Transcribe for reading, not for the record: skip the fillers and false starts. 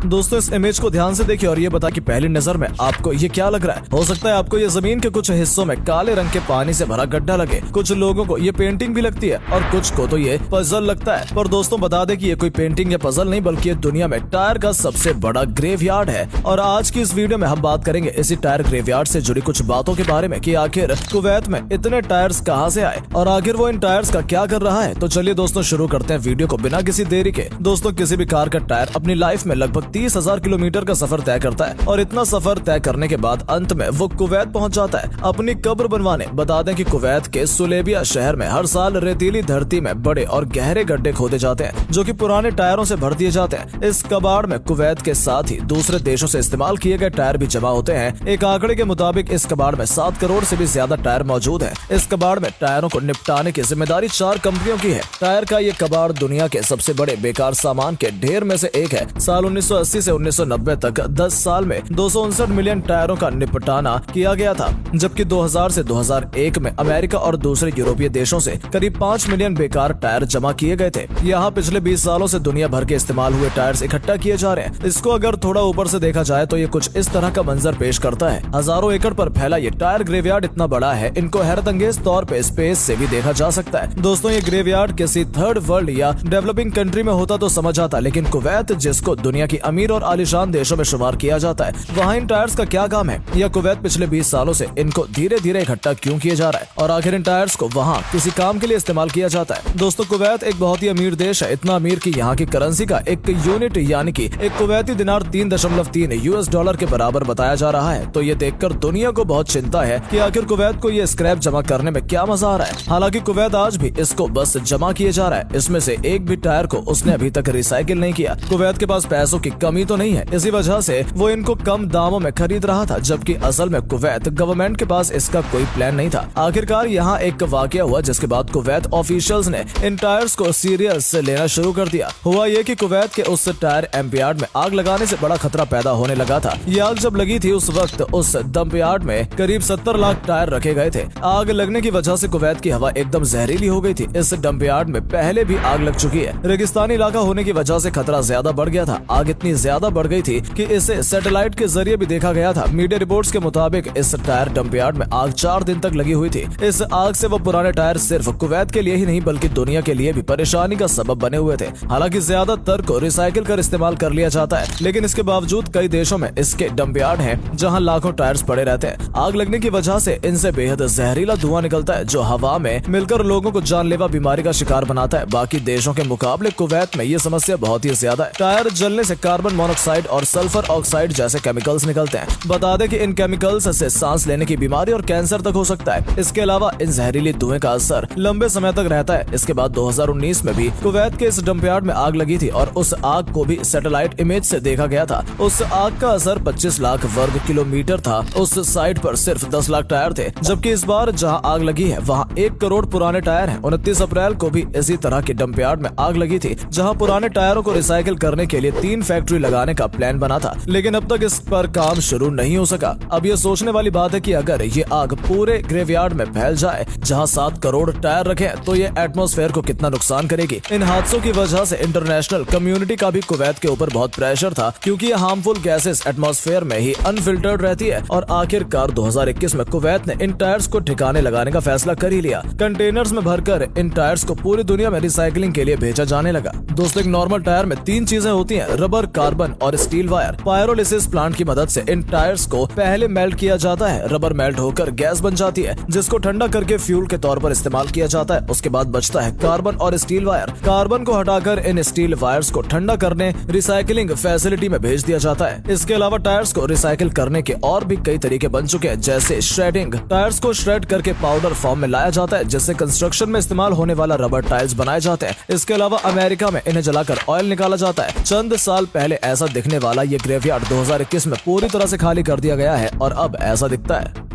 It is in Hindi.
दोस्तों इस इमेज को ध्यान से देखिए और ये बता कि पहली नजर में आपको ये क्या लग रहा है। हो सकता है आपको ये जमीन के कुछ हिस्सों में काले रंग के पानी से भरा गड्ढा लगे, कुछ लोगों को ये पेंटिंग भी लगती है और कुछ को तो ये पजल लगता है। पर दोस्तों बता दें कि ये कोई पेंटिंग या पजल नहीं बल्कि ये दुनिया में टायर का सबसे बड़ा ग्रेवयार्ड है। और आज की इस वीडियो में हम बात करेंगे इसी टायर ग्रेवयार्ड से जुड़ी कुछ बातों के बारे में कि आखिर कुवैत में इतने टायर्स कहां से आए और आखिर वो इन टायर्स का क्या कर रहा है। तो चलिए दोस्तों शुरू करते हैं वीडियो को बिना किसी देरी के। दोस्तों किसी भी कार का टायर अपनी लाइफ में लगभग 30,000 किलोमीटर का सफर तय करता है और इतना सफर तय करने के बाद अंत में वो कुवैत पहुंच जाता है अपनी कब्र बनवाने। बता दें कि कुवैत के सुलेबिया शहर में हर साल रेतीली धरती में बड़े और गहरे गड्ढे खोदे जाते हैं जो कि पुराने टायरों से भर दिए जाते हैं। इस कबाड़ में कुवैत के साथ ही दूसरे देशों से इस्तेमाल किए गए टायर भी जमा होते हैं। एक आंकड़े के मुताबिक इस कबाड़ में 7 करोड़ से भी ज्यादा टायर मौजूद है। इस कबाड़ में टायरों को निपटाने की जिम्मेदारी 4 कंपनियों की है। टायर का ये कबाड़ दुनिया के सबसे बड़े बेकार सामान के ढेर में से एक है। साल 1980 से 1990 तक 10 साल में 259 मिलियन टायरों का निपटाना किया गया था, जबकि 2000 से 2001 में अमेरिका और दूसरे यूरोपीय देशों से करीब 5 मिलियन बेकार टायर जमा किए गए थे। यहाँ पिछले 20 सालों से दुनिया भर के इस्तेमाल हुए टायर्स इकट्ठा किए जा रहे हैं। इसको अगर थोड़ा ऊपर से देखा जाए तो ये कुछ इस तरह का मंजर पेश करता है। हजारों एकड़ पर फैला ये टायर ग्रेवयार्ड इतना बड़ा है, इनको हैरतअंगेज तौर पे स्पेस से भी देखा जा सकता है। दोस्तों ये ग्रेवयार्ड किसी थर्ड वर्ल्ड या डेवलपिंग कंट्री में होता तो समझ आता, लेकिन कुवैत जिसको दुनिया की अमीर और आलीशान देशों में शुमार किया जाता है, वहाँ इन टायर्स का क्या काम है या कुवैत पिछले 20 सालों से इनको धीरे धीरे इकट्ठा क्यों किया जा रहा है और आखिर इन टायर्स को वहाँ किसी काम के लिए इस्तेमाल किया जाता है। दोस्तों कुवैत एक बहुत ही अमीर देश है, इतना अमीर कि यहाँ की करेंसी का एक यूनिट यानी कि एक कुवैती दिनार 3.3 US डॉलर के बराबर बताया जा रहा है। तो ये देखकर दुनिया को बहुत चिंता है कि आखिर कुवैत को ये स्क्रैप जमा करने में क्या मजा आ रहा है। हालांकि कुवैत आज भी इसको बस जमा किए जा रहा है, इसमें से एक भी टायर को उसने अभी तक रिसाइकिल नहीं किया। कुवैत के पास पैसों की कमी तो नहीं है, इसी वजह से वो इनको कम दामों में खरीद रहा था, जबकि असल में कुवैत गवर्नमेंट के पास इसका कोई प्लान नहीं था। आखिरकार यहाँ एक वाकया हुआ जिसके बाद कुवैत ऑफिशियल्स ने इन टायर्स को सीरियस से लेना शुरू कर दिया। हुआ ये कि कुवैत के उस टायर एम्पयार्ड में आग लगाने से बड़ा खतरा पैदा होने लगा था। ये आग जब लगी थी उस वक्त उस डंपयार्ड में करीब 70 लाख टायर रखे गए थे। आग लगने की वजह से कुवैत की हवा एकदम जहरीली हो गई थी। इस डंपयार्ड में पहले भी आग लग चुकी है। रेगिस्तानी इलाका होने की वजह से खतरा ज्यादा बढ़ गया था। आग इतनी ज्यादा बढ़ गई थी कि इसे सैटेलाइट के जरिए भी देखा गया था। मीडिया रिपोर्ट्स के मुताबिक इस टायर डंपयार्ड में आग 4 दिन तक लगी हुई थी। इस आग से वो पुराने टायर सिर्फ कुवैत के लिए ही नहीं बल्कि दुनिया के लिए भी परेशानी का सबब बने हुए थे। हालांकि ज्यादातर को रिसाइकिल कर इस्तेमाल कर लिया जाता है, लेकिन इसके बावजूद कई देशों में इसके डंपयार्ड हैं जहां लाखों टायर्स पड़े रहते हैं। आग लगने की वजह से इनसे बेहद जहरीला धुआं निकलता है जो हवा में मिलकर लोगों को जानलेवा बीमारी का शिकार बनाता है। बाकी देशों के मुकाबले कुवैत में ये समस्या बहुत ही ज्यादा है। टायर जलने से कार्बन मोनोक्साइड और सल्फर ऑक्साइड जैसे केमिकल्स निकलते हैं। बता दें कि इन केमिकल्स से सांस लेने की बीमारी और कैंसर तक हो सकता है। इसके अलावा इन जहरीली धुएं का असर लंबे समय तक रहता है। इसके बाद 2019 में भी कुवैत के इस डंपयार्ड में आग लगी थी और उस आग को भी सैटेलाइट इमेज से देखा गया था। उस आग का असर 25 लाख वर्ग किलोमीटर था। उस साइट पर सिर्फ 10 लाख टायर थे, जबकि इस बार जहां आग लगी है वहां 1 करोड़ पुराने टायर हैं। 29 अप्रैल को भी इसी तरह के डंपयार्ड में आग लगी थी जहां पुराने टायरों को रिसाइकिल करने के लिए 3 फैक्ट्री लगाने का प्लान बना था, लेकिन अब तक इस पर काम शुरू नहीं हो सका। अब ये सोचने वाली बात है कि अगर ये आग पूरे ग्रेवयार्ड में फैल जाए जहां 7 करोड़ टायर रखे तो ये एटमॉस्फेयर को कितना नुकसान करेगी। इन हादसों की वजह से इंटरनेशनल कम्युनिटी का भी कुवैत के ऊपर बहुत प्रेशर था, क्योंकि ये हार्मफुल गैसेस एटमॉस्फेयर में ही अनफिल्टर्ड रहती है। और आखिरकार 2021 में कुवैत ने इन टायर्स को ठिकाने लगाने का फैसला कर ही लिया। कंटेनर्स में भरकर इन टायर्स को पूरी दुनिया में रिसाइकलिंग के लिए भेजा जाने लगा। दोस्तों एक नॉर्मल टायर में 3 चीजें होती हैं, रबर, कार्बन और स्टील वायर। पायरोलिसिस प्लांट की मदद से इन टायर्स को पहले मेल्ट किया जाता है। रबर मेल्ट होकर गैस बन जाती है जिसको ठंडा करके फ्यूल के तौर पर इस्तेमाल किया जाता है। उसके बाद बचता है कार्बन और स्टील वायर। कार्बन को हटाकर इन स्टील वायर्स को ठंडा करने रिसाइकलिंग फैसिलिटी में भेज दिया जाता है। इसके अलावा टायर्स को रिसाइकिल करने के और भी कई तरीके बन चुके हैं, जैसे श्रेडिंग। टायर्स को श्रेड करके पाउडर फॉर्म में लाया जाता है जिससे कंस्ट्रक्शन में इस्तेमाल होने वाला रबर टाइल्स बनाए जाते हैं। इसके अलावा अमेरिका में इन्हें जलाकर ऑयल निकाला जाता है। चंद साल पहले ऐसा दिखने वाला ये ग्रेवयार्ड 2021 में पूरी तरह से खाली कर दिया गया है और अब ऐसा दिखता है।